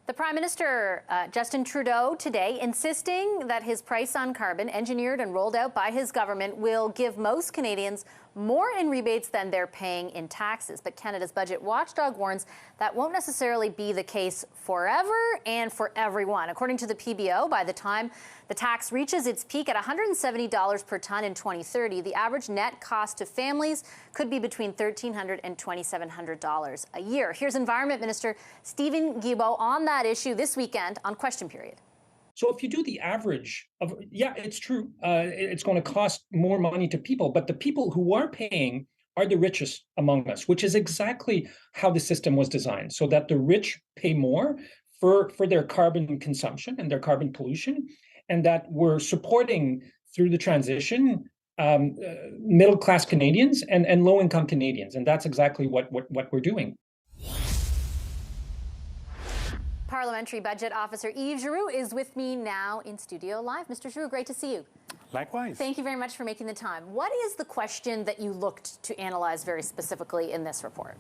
The Prime Minister, Justin Trudeau, today insisting that his price on carbon, engineered and rolled out by his government, will give most Canadians more in rebates than they're paying in taxes. But Canada's budget watchdog warns that won't necessarily be the case forever and for everyone. According to the PBO, by the time the tax reaches its peak at $170 per tonne in 2030, the average net cost to families could be between $1,300 and $2,700 a year. Here's Environment Minister Stephen Giroux on that issue this weekend on Question Period. So if you do the average of, yeah, it's true, it's going to cost more money to people, but the people who are paying are the richest among us, which is exactly how the system was designed, so that the rich pay more for their carbon consumption and their carbon pollution, and that we're supporting through the transition middle-class Canadians and low-income Canadians, and that's exactly what we're doing. Parliamentary Budget Officer Yves Giroux is with me now in studio live. Mr. Giroux, great to see you. Likewise. Thank you very much for making the time. What is the question that you looked to analyze very specifically in this report?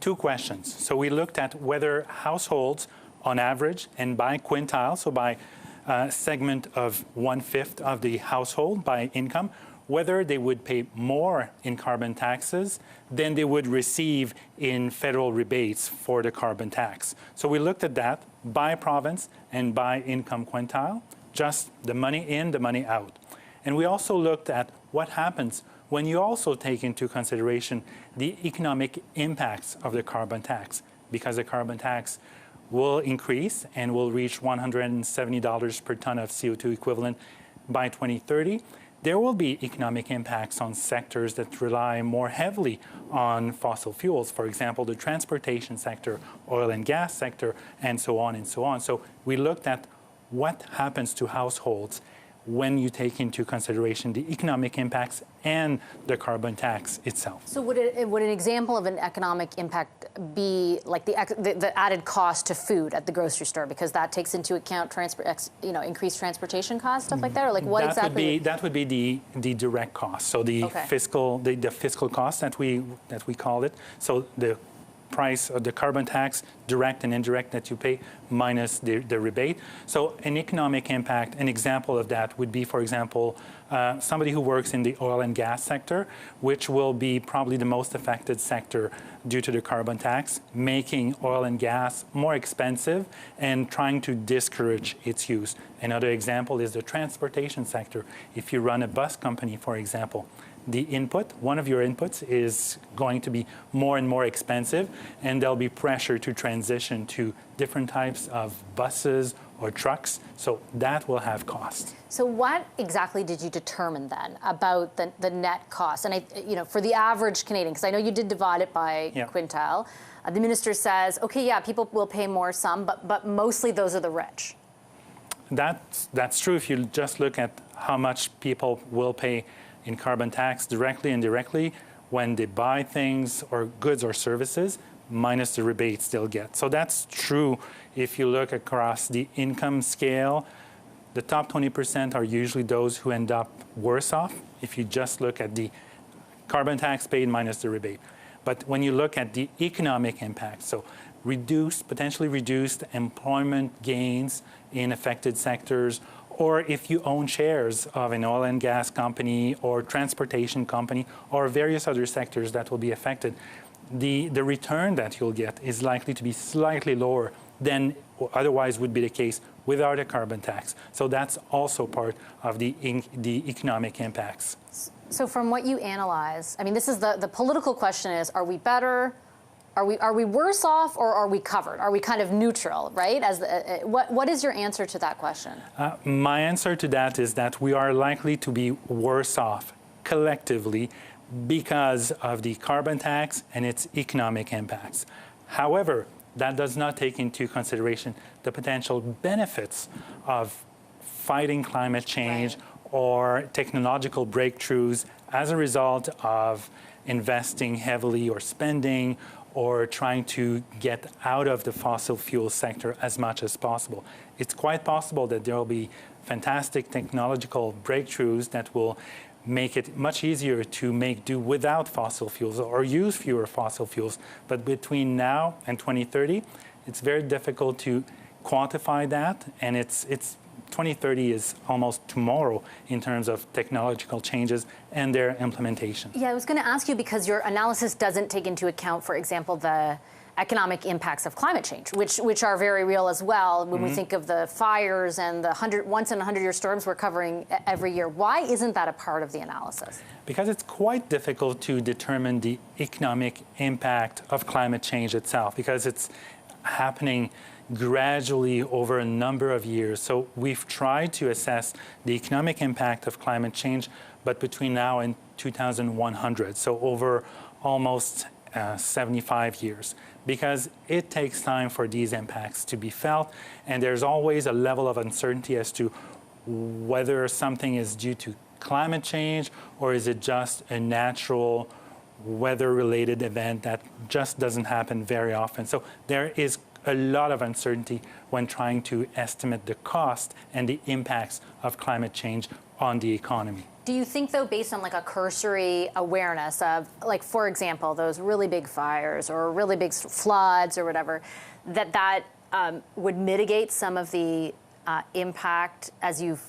Two questions. So we looked at whether households on average and by quintile, so by segment of 1/5 of the household by income, whether they would pay more in carbon taxes than they would receive in federal rebates for the carbon tax. So we looked at that by province and by income quintile, just the money in, the money out. And we also looked at what happens when you also take into consideration the economic impacts of the carbon tax, because the carbon tax will increase and will reach $170 per ton of CO2 equivalent by 2030. There will be economic impacts on sectors that rely more heavily on fossil fuels, for example, the transportation sector, oil and gas sector, and so on and so on. So we looked at what happens to households when you take into consideration the economic impacts and the carbon tax itself. So would an example of an economic impact be like the added cost to food at the grocery store, because that takes into account increased transportation costs, stuff like that, or like what exactly? That would be the direct cost. So the fiscal cost that we call it. So the price of the carbon tax, direct and indirect, that you pay minus the rebate. So an economic impact, an example of that would be, for example, somebody who works in the oil and gas sector, which will be probably the most affected sector due to the carbon tax, making oil and gas more expensive and trying to discourage its use. Another example is the transportation sector. If you run a bus company, for example, one of your inputs is going to be more and more expensive, and there'll be pressure to transition to different types of buses or trucks, so that will have costs. So what exactly did you determine then about the net cost? And for the average Canadian, because I know you did divide it by quintile, the minister says, okay, yeah, people will pay more some, but mostly those are the rich. That's true if you just look at how much people will pay in carbon tax directly and indirectly when they buy things or goods or services, minus the rebates they'll get. So that's true if you look across the income scale. The top 20% are usually those who end up worse off if you just look at the carbon tax paid minus the rebate. But when you look at the economic impact, so potentially reduced employment gains in affected sectors, or if you own shares of an oil and gas company or transportation company or various other sectors that will be affected, the return that you'll get is likely to be slightly lower than otherwise would be the case without a carbon tax. So that's also part of the economic impacts. So from what you analyze, I mean, this is the political question is, are we better? Are we worse off, or are we covered? Are we kind of neutral, right? What is your answer to that question? My answer to that is that we are likely to be worse off collectively because of the carbon tax and its economic impacts. However, that does not take into consideration the potential benefits of fighting climate change or technological breakthroughs as a result of investing heavily or spending or trying to get out of the fossil fuel sector as much as possible. It's quite possible that there will be fantastic technological breakthroughs that will make it much easier to make do without fossil fuels or use fewer fossil fuels. But between now and 2030, it's very difficult to quantify that, and it's 2030 is almost tomorrow in terms of technological changes and their implementation. Yeah, I was going to ask you because your analysis doesn't take into account, for example, the economic impacts of climate change, which are very real as well when we think of the fires and the once in a 100-year storms we're covering every year. Why isn't that a part of the analysis? Because it's quite difficult to determine the economic impact of climate change itself, because it's happening gradually over a number of years. So we've tried to assess the economic impact of climate change, but between now and 2100, so over almost 75 years, because it takes time for these impacts to be felt, and there's always a level of uncertainty as to whether something is due to climate change or is it just a natural weather-related event that just doesn't happen very often. So there is a lot of uncertainty when trying to estimate the cost and the impacts of climate change on the economy. Do you think, though, based on like a cursory awareness of, like, for example, those really big fires or really big floods or whatever, that would mitigate some of the impact as you've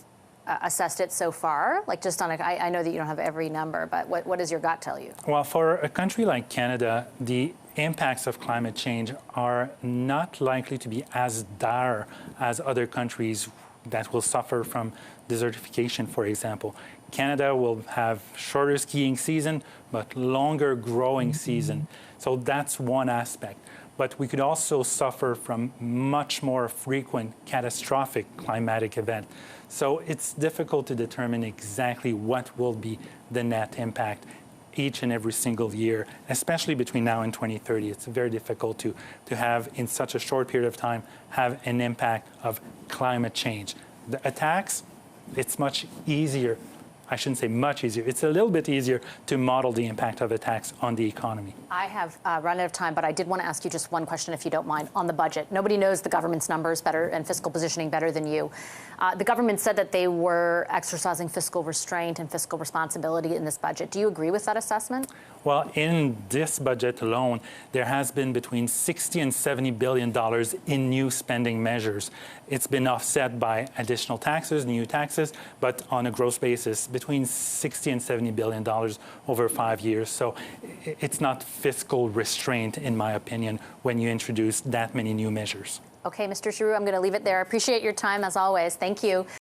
assessed it so far? Like, just on I know that you don't have every number, but what does your gut tell you? Well, for a country like Canada, the impacts of climate change are not likely to be as dire as other countries that will suffer from desertification, for example. Canada will have shorter skiing season, but longer growing season. So that's one aspect. But we could also suffer from much more frequent catastrophic climatic event. So it's difficult to determine exactly what will be the net impact each and every single year, especially between now and 2030. It's very difficult to have, in such a short period of time, have an impact of climate change. The attacks, it's much easier. I shouldn't say much easier. It's a little bit easier to model the impact of attacks on the economy. I have run out of time, but I did want to ask you just one question, if you don't mind, on the budget. Nobody knows the government's numbers better and fiscal positioning better than you. The government said that they were exercising fiscal restraint and fiscal responsibility in this budget. Do you agree with that assessment? Well, in this budget alone, there has been between $60 and $70 billion in new spending measures. It's been offset by additional taxes, new taxes, but on a gross basis, between $60 and $70 billion over 5 years. So it's not fiscal restraint, in my opinion, when you introduce that many new measures. Okay, Mr. Giroux, I'm going to leave it there. I appreciate your time, as always. Thank you.